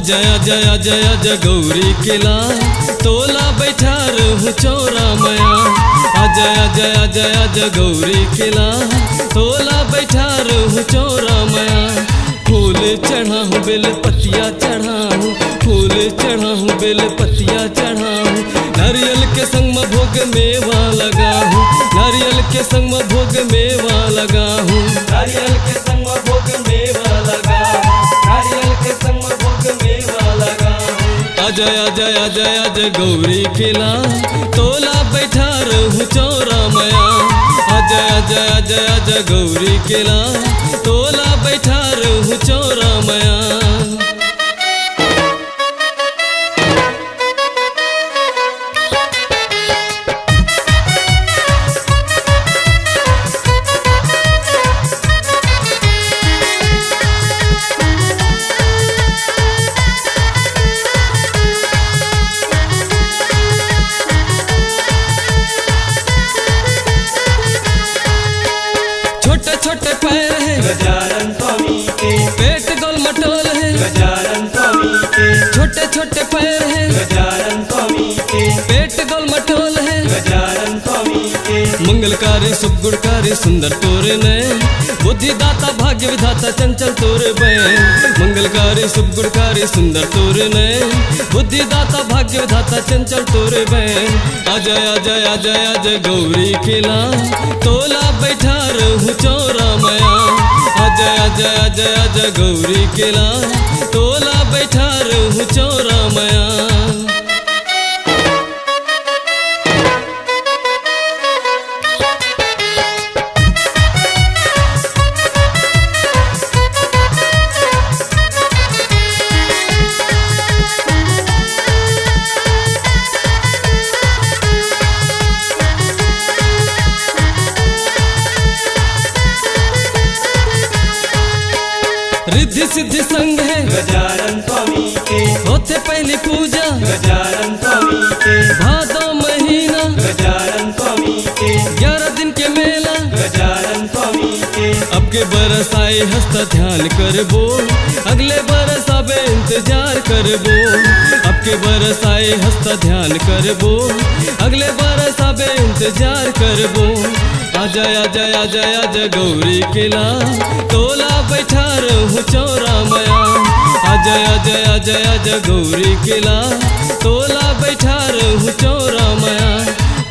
अजय अजय अजय अजय गौरी किला तोला बैठा रहूं चौरा मया। अजय अजय अजय अजय गौरी किला तोला बैठा रहूं चौरा मया। फूल चढ़ा हूँ बेल पतिया चढ़ा हूँ, फूल चढ़ा हूँ बेल पतिया चढ़ा हूँ। नारियल के संग में भोग मेवा लगा हूँ, नारियल के संग में भोग मेवा लगा हूँ, नारियल के संग में भोग मेवा लगा हूँ, नारियल के संग में भोग मेवा लगा हूँ। अजय अजय अजय अजय गौरी किला तोला बैठा रहूं चौरा मया। अजय अजय अजय अजय गौरी किला तोला बैठा रहूं चौरा मया। छोटे छोटे पैर है गजानन स्वामी के, पेट गोल मटोल है गजानन स्वामी के, छोटे छोटे पैर है गजानन स्वामी के, पेट गोल मटोल है गजानन स्वामी के। मंगलकारी शुभ गुणकारी सुंदर तोरे नयन, बुद्धिदाता भाग्य विधाता चंचल तोरे बयन। मंगलकारी शुभ गुणकारी सुंदर तोरे नयन, बुद्धिदाता भाग्य विधाता चंचल तोरे बयन। अजय अजय अजय अजय गौरी किला तोला बैठा रहूं चौरा मया। अजय अजय अजय अजय गौरी किला तोला बैठा रहूं चौरा मया। रिद्धि सिद्धि संग है गजानन स्वामी के, होते पहली पूजा गजानन स्वामी के, भादो महीना गजानन स्वामी के, 11 दिन के मेला। गजानन स्वामी के। अब के बरस आए हंसता ध्यान करबो, अगले बरस आबे इंतजार करबो। अब के बरस आए हंसता ध्यान करबो, अगले बरस आबे इंतजार करबो। अजय अजय अजय अजय गौरी किला तोला बैठा रहूं चौरा मया। अजय अजय अजय अजय गौरी किला तोला बैठा रहूं चौरा मया।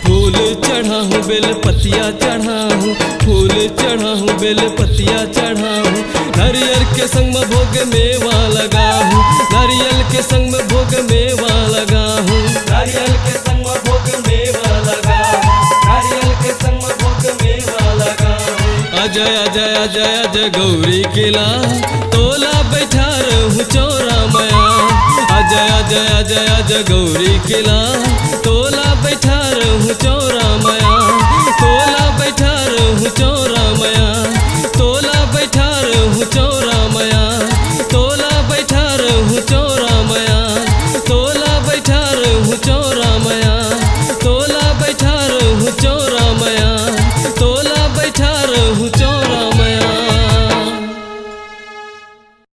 फूल चढ़ा हूँ बेल पतिया चढ़ा हूँ, फूल चढ़ा हूँ बेल पतिया चढ़ा हूँ। नारियल के संग में भोग मेवा लगा हूँ, नारियल के संग में भोग मेवा लगा हूँ, नारियल के संग में भोग मेवा लगा हूँ, नारियल के संग में भोग मेवा लगा हूँ। अजय अजय अजय अजय गौरी किला तोला बैठा रहूं चौरा मया। अजय अजय अजय अजय गौरी किला तोला बैठा रहूं चौरा मया।